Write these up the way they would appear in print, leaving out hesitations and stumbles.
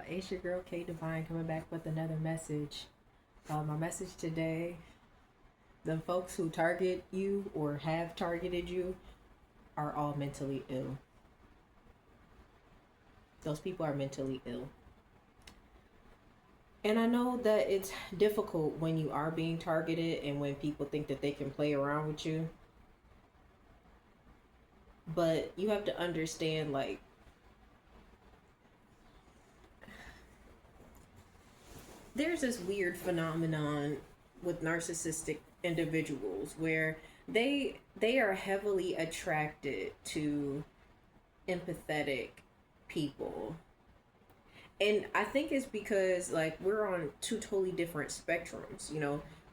It's your girl K Divine coming back with another message. My message today: the folks who target you or have targeted you are all mentally ill. Those people are mentally ill. And I know that it's difficult when you are being targeted and when people think that they can play around with you. But you have to understand, like, there's this weird phenomenon with narcissistic individuals where they are heavily attracted to empathetic people. And I think it's because like we're on two totally different spectrums,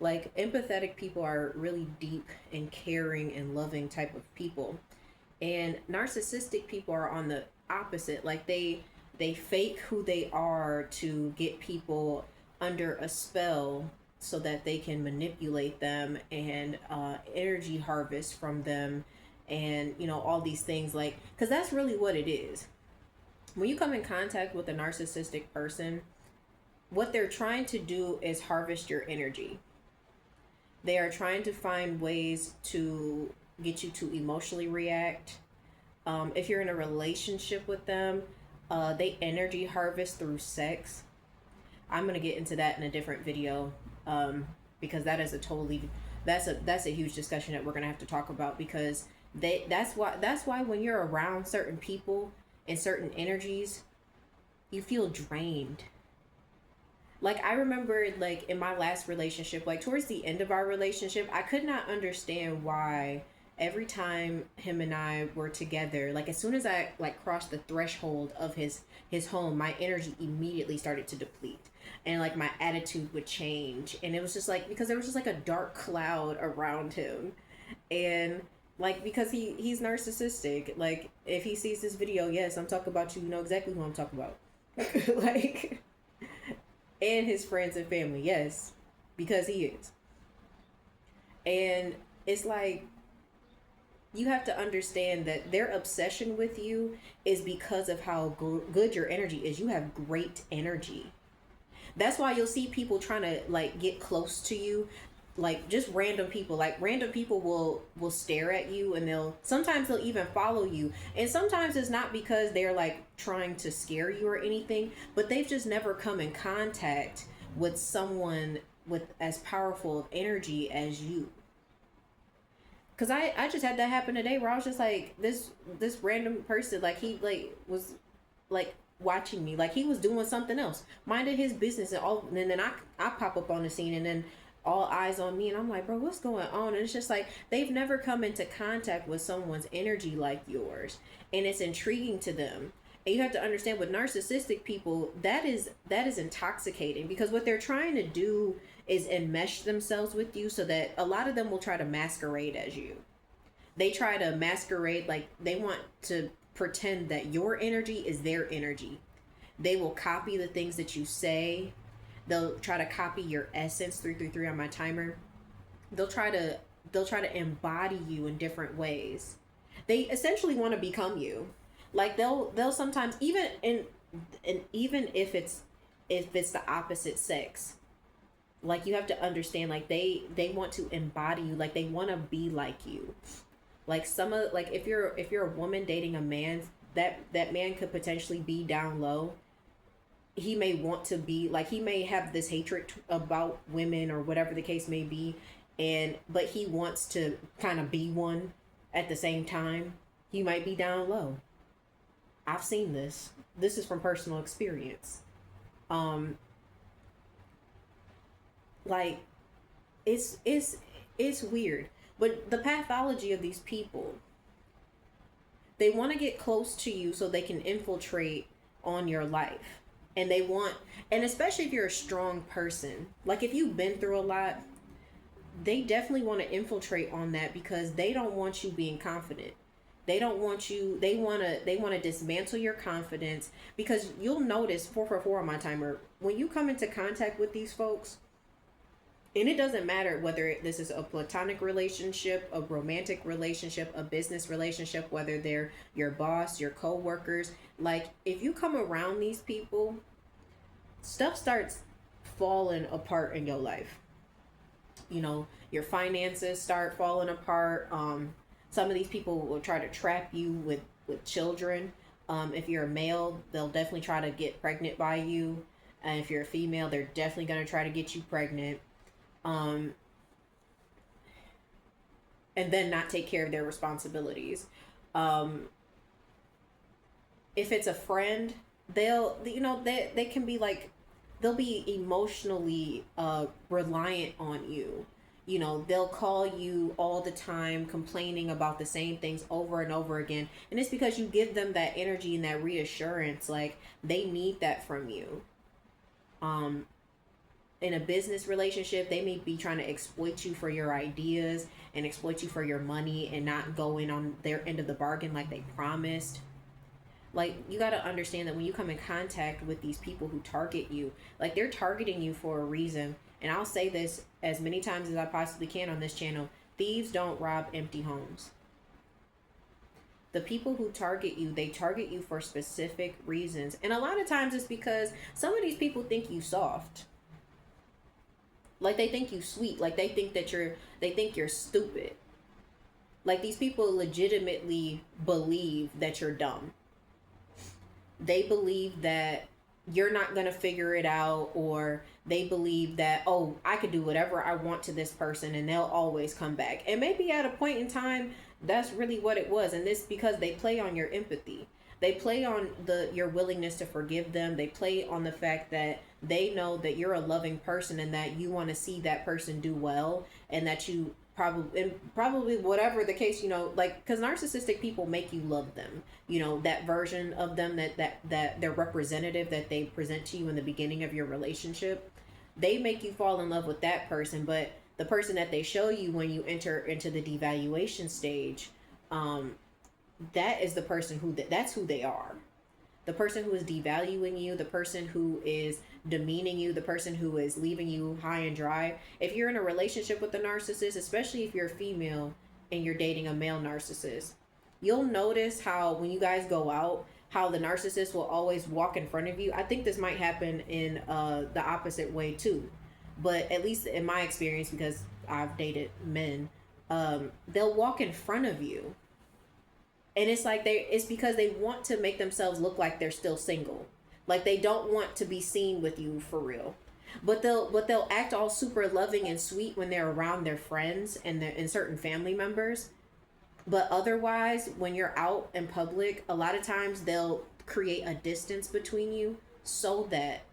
like empathetic people are really deep and caring and loving type of people, and narcissistic people are on the opposite. Like they fake who they are to get people under a spell so that they can manipulate them and energy harvest from them, and all these things, like, because that's really what it is. When you come in contact with a narcissistic person, what they're trying to do is harvest your energy. They are trying to find ways to get you to emotionally react. If you're in a relationship with them, they energy harvest through sex. I'm gonna get into that in a different video, because that is a totally that's a huge discussion that we're gonna have to talk about, because that's why when you're around certain people and certain energies, you feel drained. Like, I remember, like, in my last relationship, like towards the end of our relationship, I could not understand why every time him and I were together, like as soon as I like crossed the threshold of his home, my energy immediately started to deplete, and like my attitude would change, and it was just like because there was just like a dark cloud around him. And like, because he's narcissistic, like if he sees this video, yes, I'm talking about you, you know exactly who I'm talking about. Like, and his friends and family, yes, because he is. And it's like, you have to understand that their obsession with you is because of how good your energy is. You have great energy. That's why you'll see people trying to like get close to you, like just random people. Like random people will stare at you, and they'll even follow you. And sometimes it's not because they're like trying to scare you or anything, but they've just never come in contact with someone with as powerful of energy as you. Cause I just had that happen today where I was just like this random person, like he like was like watching me, like he was doing something else, minding his business, and then I pop up on the scene, and then all eyes on me, and I'm like, bro, what's going on? And it's just like they've never come into contact with someone's energy like yours, and it's intriguing to them. And you have to understand, with narcissistic people, that is intoxicating, because what they're trying to do is enmesh themselves with you, so that a lot of them will try to masquerade as you. They try to masquerade, like they want to pretend that your energy is their energy. They will copy the things that you say. They'll try to copy your essence, 333 on my timer. They'll try to they'll try to embody you in different ways. They essentially want to become you. Like they'll sometimes, even in and even if it's the opposite sex, like you have to understand, like they want to embody you, like they want to be like you. Like some of, like if you're a woman dating a man, that man could potentially be down low. He may want to be like, he may have this hatred about women or whatever the case may be, and but he wants to kind of be one at the same time. He might be down low. I've seen this. This is from personal experience. um like it's weird, but the pathology of these people, they want to get close to you so they can infiltrate on your life. And they want, and especially if you're a strong person, like if you've been through a lot, they definitely want to infiltrate on that, because they don't want you being confident. They don't want you, they want to dismantle your confidence, because you'll notice, 444 on my timer, when you come into contact with these folks, and it doesn't matter whether this is a platonic relationship, a romantic relationship, a business relationship, whether they're your boss, your co-workers, like if you come around these people, stuff starts falling apart in your life. You know, your finances start falling apart. Some of these people will try to trap you with children. If you're a male, they'll definitely try to get pregnant by you. And if you're a female, they're definitely going to try to get you pregnant. Um, and then not take care of their responsibilities. Um, if it's a friend, they'll, you know, they can be like, they'll be emotionally reliant on you. You know, they'll call you all the time complaining about the same things over and over again, and it's because you give them that energy and that reassurance. Like, they need that from you. um in a business relationship, they may be trying to exploit you for your ideas and exploit you for your money and not go in on their end of the bargain like they promised. Like, you got to understand that when you come in contact with these people who target you, like, they're targeting you for a reason. And I'll say this as many times as I possibly can on this channel: thieves don't rob empty homes. The people who target you, they target you for specific reasons, and a lot of times it's because some of these people think you soft. Like, they think you sweet. Like, they think you're stupid. Like, these people legitimately believe that you're dumb. They believe that you're not going to figure it out, or they believe that, oh, I could do whatever I want to this person and they'll always come back. And maybe at a point in time, that's really what it was. And this because they play on your empathy. They play on your willingness to forgive them. They play on the fact that they know that you're a loving person and that you want to see that person do well, and that you probably whatever the case, you know, like, because narcissistic people make you love them. You know, that version of them, that their representative that they present to you in the beginning of your relationship, they make you fall in love with that person. But the person that they show you when you enter into the devaluation stage, that is the person that's who they are. The person who is devaluing you, the person who is demeaning you, the person who is leaving you high and dry. If you're in a relationship with a narcissist, especially if you're a female and you're dating a male narcissist, you'll notice how when you guys go out, how the narcissist will always walk in front of you. I think this might happen in the opposite way too. But at least in my experience, because I've dated men, they'll walk in front of you. And it's like it's because they want to make themselves look like they're still single. Like, they don't want to be seen with you for real. But they'll act all super loving and sweet when they're around their friends and certain family members. But otherwise, when you're out in public, a lot of times they'll create a distance between you so that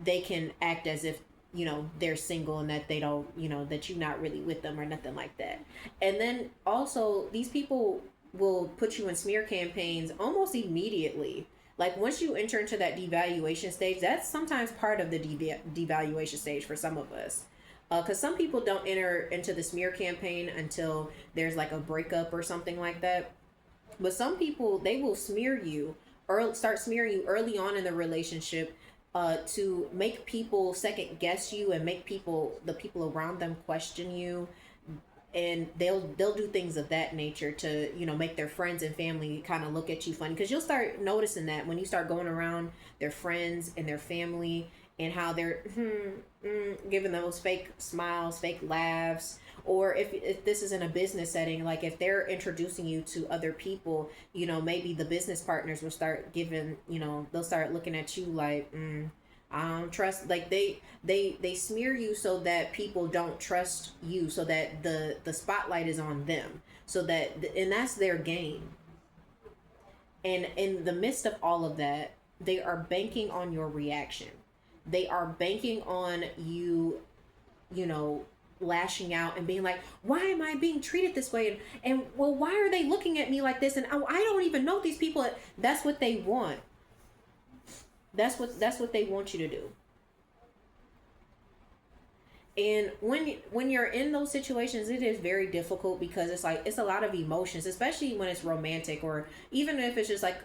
they can act as if, you know, they're single and that they don't, you know, that you're not really with them or nothing like that. And then also, these people will put you in smear campaigns almost immediately. Like, once you enter into that devaluation stage, that's sometimes part of the devaluation stage for some of us. Because some people don't enter into the smear campaign until there's like a breakup or something like that. But some people, they will smear you or start smearing you early on in the relationship, to make people second guess you and make the people around them question you. And they'll do things of that nature to, you know, make their friends and family kind of look at you funny. Because you'll start noticing that when you start going around their friends and their family, and how they're giving those fake smiles, fake laughs. Or if this is in a business setting, like if they're introducing you to other people, you know, maybe the business partners will start giving, you know, they'll start looking at you like, I don't trust. Like, they smear you so that people don't trust you, so that the spotlight is on them, so that, and that's their game. And in the midst of all of that, they are banking on your reaction. They are banking on you, you know, lashing out and being like, why am I being treated this way? And well, why are they looking at me like this? And I don't even know these people. That's what they want. That's what they want you to do. And when you're in those situations, it is very difficult, because it's like, it's a lot of emotions, especially when it's romantic, or even if it's just like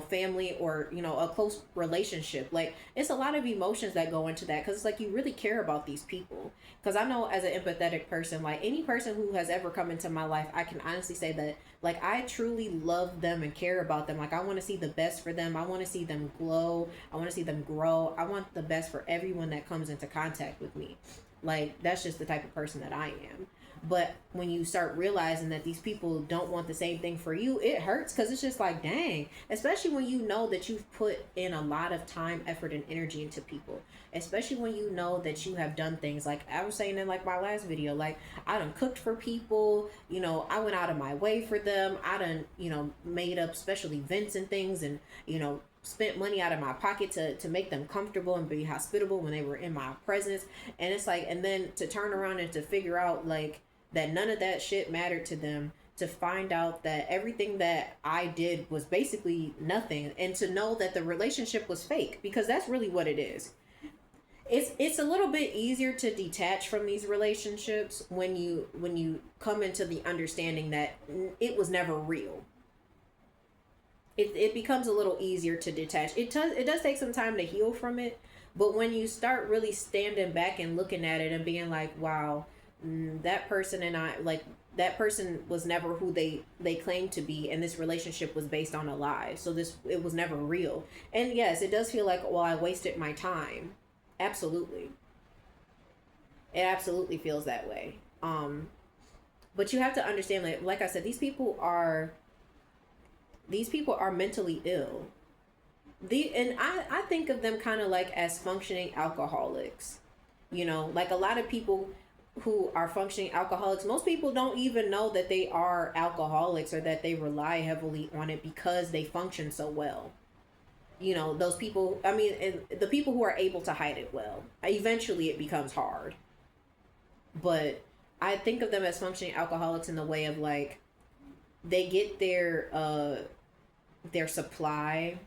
family or a close relationship. Like, it's a lot of emotions that go into that, because it's like you really care about these people. Because I know, as an empathetic person, like any person who has ever come into my life, I can honestly say that, like, I truly love them and care about them. Like, I want to see the best for them. I want to see them glow. I want to see them grow. I want the best for everyone that comes into contact with me. Like, that's just the type of person that I am. But when you start realizing that these people don't want the same thing for you, it hurts, because it's just like, dang. Especially when you know that you've put in a lot of time, effort, and energy into people. Especially when you know that you have done things, like I was saying in like my last video, like I done cooked for people, I went out of my way for them. I done, made up special events and things, and, spent money out of my pocket to make them comfortable and be hospitable when they were in my presence. And it's like, and then to turn around and to figure out like that none of that shit mattered to them, to find out that everything that I did was basically nothing, and to know that the relationship was fake, because that's really what it is. It's a little bit easier to detach from these relationships when you come into the understanding that it was never real. It becomes a little easier to detach. It does take some time to heal from it, but when you start really standing back and looking at it and being like, wow, that person and I, like, that person was never who they claimed to be, and this relationship was based on a lie, so it was never real. And yes, it does feel like, well, I wasted my time. Absolutely, it absolutely feels that way. But you have to understand, like I said, these people are mentally ill. And I think of them kind of like as functioning alcoholics. Like a lot of people who are functioning alcoholics, most people don't even know that they are alcoholics, or that they rely heavily on it because they function so well. Those people, I mean, and the people who are able to hide it well, eventually it becomes hard. But I think of them as functioning alcoholics in the way of like, they get their supply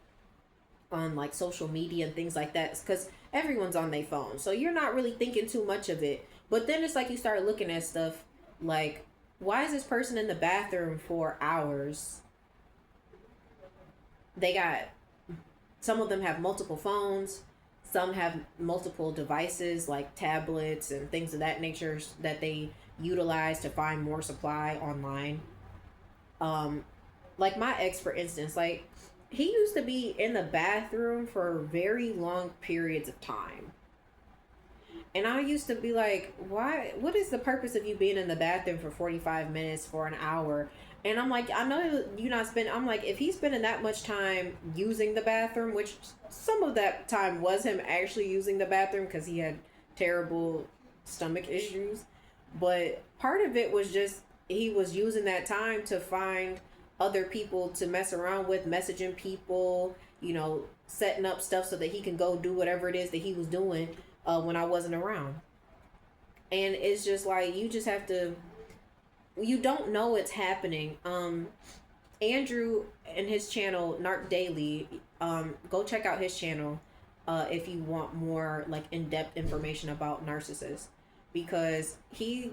on like social media and things like that, because everyone's on their phone, so you're not really thinking too much of it. But then it's like you start looking at stuff like, why is this person in the bathroom for hours? Some of them have multiple phones, some have multiple devices like tablets and things of that nature that they utilize to find more supply online. Like my ex, for instance, like he used to be in the bathroom for very long periods of time. And I used to be like, why? What is the purpose of you being in the bathroom for 45 minutes, for an hour? And I'm like, I know you're not spending. I'm like, if he's spending that much time using the bathroom, which some of that time was him actually using the bathroom because he had terrible stomach issues. But part of it was just he was using that time to find other people to mess around with, messaging people, setting up stuff so that he can go do whatever it is that he was doing when I wasn't around. And it's just like, you just have to, you don't know it's happening. Andrew and his channel, Narc Daily, go check out his channel if you want more like in-depth information about narcissists, because he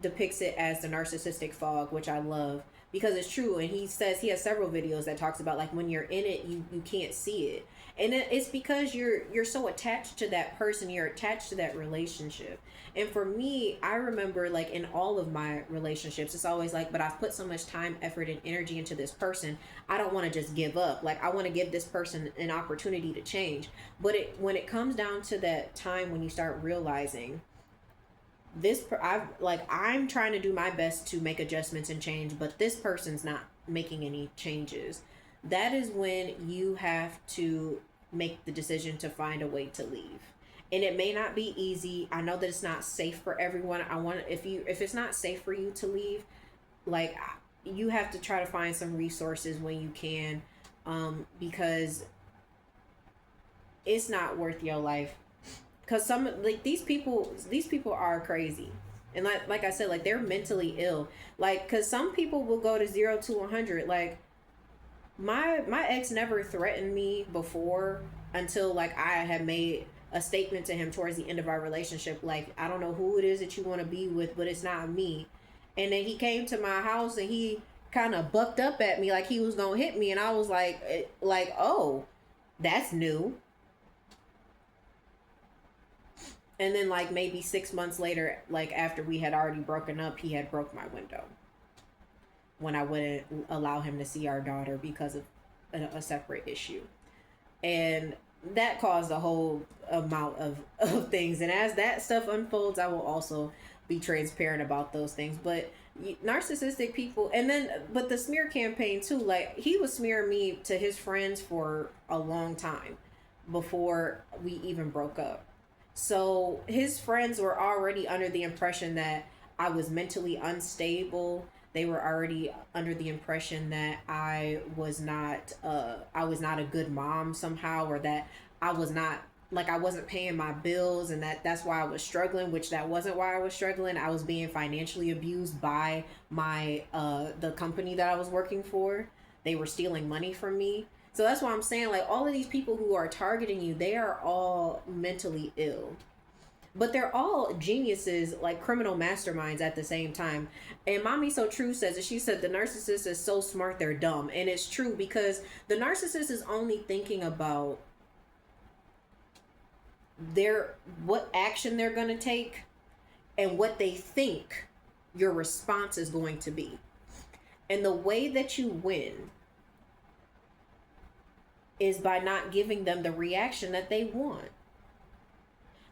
depicts it as the narcissistic fog, which I love, because it's true. And he says, he has several videos that talks about like, when you're in it, you can't see it. And it's because you're so attached to that person, you're attached to that relationship. And for me, I remember like in all of my relationships, it's always like, but I've put so much time, effort, and energy into this person, I don't want to just give up. Like, I want to give this person an opportunity to change. But when it comes down to that time when you start realizing I'm trying to do my best to make adjustments and change, but this person's not making any changes, that is when you have to make the decision to find a way to leave. And it may not be easy. I know that it's not safe for everyone. If it's not safe for you to leave, like, you have to try to find some resources when you can, because it's not worth your life. Because these people are crazy. And like I said, like, they're mentally ill. Like, because some people will go to 0 to 100. Like, my ex never threatened me before until like I had made a statement to him towards the end of our relationship, like, I don't know who it is that you want to be with, but it's not me. And then he came to my house and he kind of bucked up at me like he was gonna hit me, and I was like, oh, that's new. And then like maybe 6 months later, like after we had already broken up, he had broke my window when I wouldn't allow him to see our daughter because of a separate issue. And that caused a whole amount of things. And as that stuff unfolds, I will also be transparent about those things. But narcissistic people, and then but the smear campaign too, like he was smearing me to his friends for a long time before we even broke up. So his friends were already under the impression that I was mentally unstable. They were already under the impression that I was not a good mom somehow, or that I was not, like, I wasn't paying my bills, and that's why I was struggling, which that wasn't why I was struggling. I was being financially abused by my the company that I was working for. They were stealing money from me. So that's why I'm saying, like, all of these people who are targeting you, they are all mentally ill. But they're all geniuses, like criminal masterminds at the same time. And Mommy So True says it. She said the narcissist is so smart they're dumb. And it's true, because the narcissist is only thinking about their what action they're going to take and what they think your response is going to be. And the way that you win is by not giving them the reaction that they want.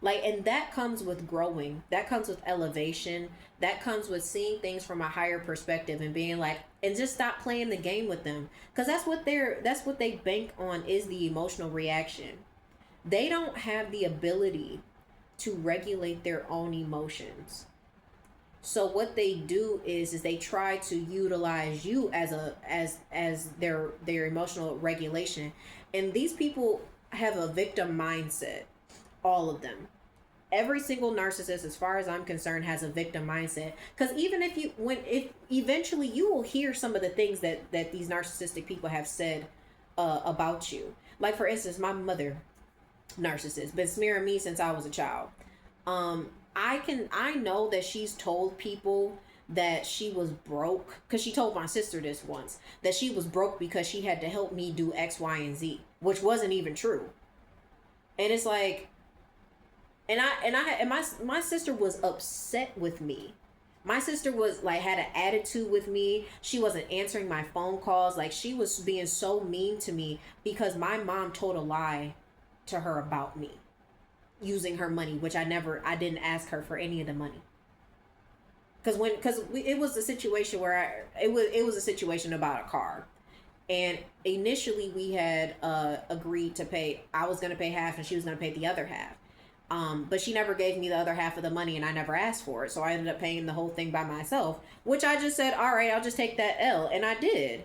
Like, and that comes with growing. That comes with elevation. That comes with seeing things from a higher perspective and being like, and just stop playing the game with them. Because that's what they bank on, is the emotional reaction. They don't have the ability to regulate their own emotions. So what they do is they try to utilize you as their emotional regulation. And these people have a victim mindset. All of them. Every single narcissist, as far as I'm concerned, has a victim mindset. Because even if eventually you will hear some of the things that these narcissistic people have said about you. Like, for instance, my mother, narcissist, been smearing me since I was a child. I know that she's told people that she was broke, because she told my sister this once, that she was broke because she had to help me do X, Y, and Z, which wasn't even true. And it's like, and my sister was upset with me. My sister was like, had an attitude with me. She wasn't answering my phone calls. Like, she was being so mean to me because my mom told a lie to her about me using her money, which I didn't ask her for any of the money. Because it was a situation where it was a situation about a car. And initially we had agreed to pay, I was going to pay half and she was going to pay the other half. But she never gave me the other half of the money and I never asked for it. So I ended up paying the whole thing by myself, which I just said, all right, I'll just take that L. And I did.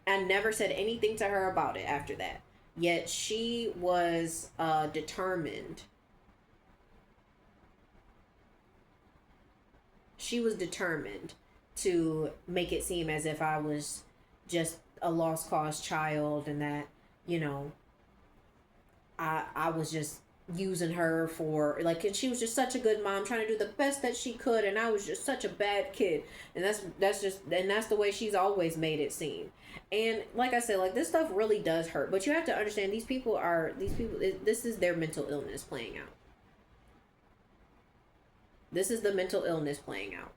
I never said anything to her about it after that. Yet she was determined. She was determined to make it seem as if I was just a lost cause child, and that, I was just using her for, like, and she was just such a good mom trying to do the best that she could, and I was just such a bad kid. And that's the way she's always made it seem. And like I said, like, this stuff really does hurt, but you have to understand, these people, this is their mental illness playing out. This is the mental illness playing out.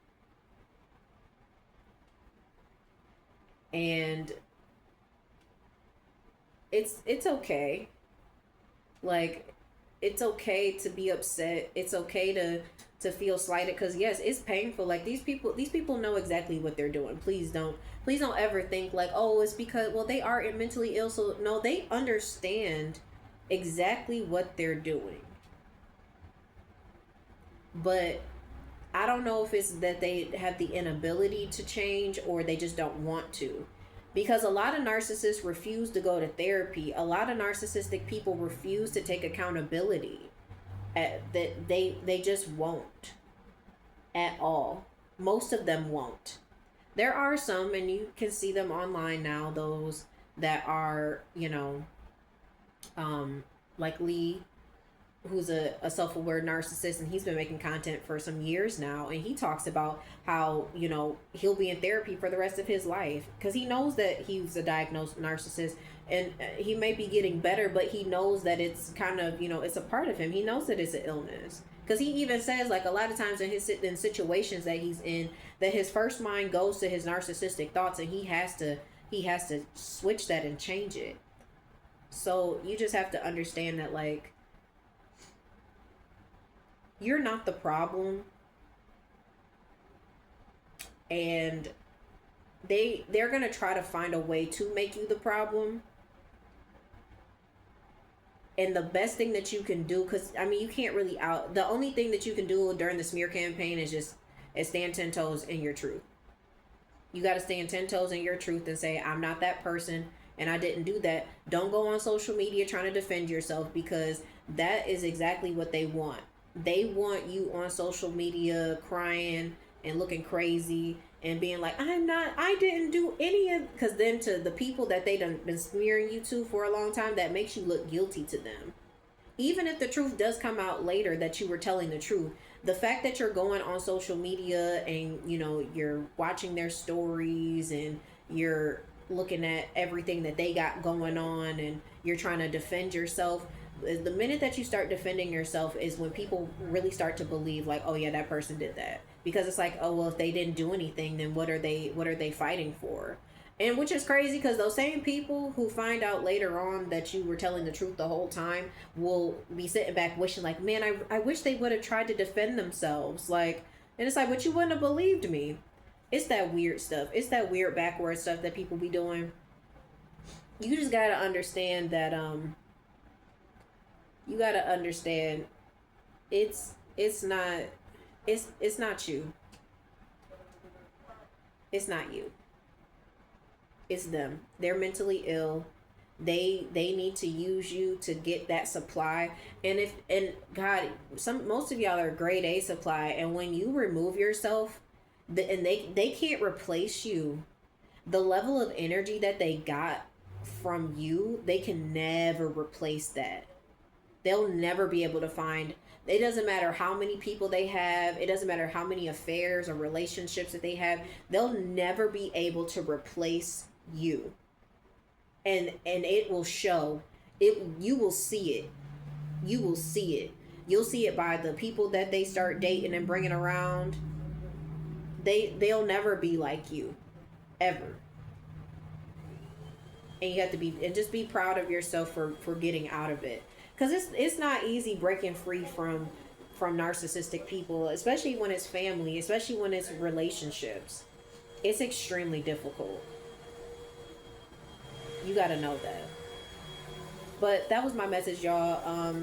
And it's okay. Like, it's okay to be upset. It's okay to feel slighted, because yes, it's painful. Like, these people know exactly what they're doing. Please don't ever think like, oh, it's because, well, they are mentally ill. So no, they understand exactly what they're doing. But I don't know if it's that they have the inability to change or they just don't want to. Because a lot of narcissists refuse to go to therapy. A lot of narcissistic people refuse to take accountability. That they just won't at all. Most of them won't. There are some, and you can see them online now, those that are, like Lee, who's a self-aware narcissist, and he's been making content for some years now, and he talks about how, you know, he'll be in therapy for the rest of his life because he knows that he's a diagnosed narcissist, and he may be getting better, but he knows that it's kind of, you know, it's a part of him. He knows that it's an illness because he even says, like, a lot of times in his in situations that he's in, that his first mind goes to his narcissistic thoughts, and he has to switch that and change it. So you just have to understand that, like, you're not the problem, and they're going to try to find a way to make you the problem. And the best thing that you can do, because I mean, you can't really out, the only thing that you can do during the smear campaign is stand 10 toes in your truth. You got to stand 10 toes in your truth and say, I'm not that person and I didn't do that. Don't go on social media trying to defend yourself, because that is exactly what they want. They want you on social media crying and looking crazy and being like, I didn't do any of, because then to the people that they done been smearing you to for a long time, that makes you look guilty to them. Even if the truth does come out later that you were telling the truth, the fact that you're going on social media and, you know, you're watching their stories and you're looking at everything that they got going on and you're trying to defend yourself, the minute that you start defending yourself is when people really start to believe, like, oh yeah, that person did that. Because it's like, oh well, if they didn't do anything, then what are they fighting for? And which is crazy, because those same people who find out later on that you were telling the truth the whole time will be sitting back wishing, like, man, I wish they would have tried to defend themselves. Like, and it's like, but you wouldn't have believed me. It's that weird stuff. It's that weird backward stuff that people be doing. You just gotta understand that you gotta understand it's not it's not you. It's not you. It's them. They're mentally ill. They need to use you to get that supply. And God, most of y'all are grade A supply, and when you remove yourself, and they can't replace you. The level of energy that they got from you, they can never replace that. They'll never be able to find. It doesn't matter how many people they have. It doesn't matter how many affairs or relationships that they have. They'll never be able to replace you. And it will show. You will see it. You will see it. You'll see it by the people that they start dating and bringing around. They'll never be like you, ever. And you have to just be proud of yourself for getting out of it. Because it's not easy breaking free from narcissistic people, especially when it's family, especially when it's relationships. It's extremely difficult. You got to know that. But that was my message, y'all.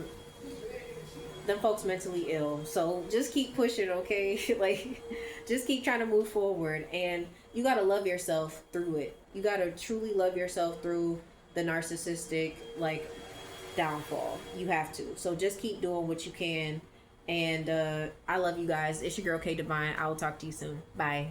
Them folks mentally ill, so just keep pushing, okay? Like, just keep trying to move forward, and you got to love yourself through it. You got to truly love yourself through the narcissistic, like, downfall. You have to. So just keep doing what you can. And I love you guys. It's your girl K Divine. I will talk to you soon. Bye.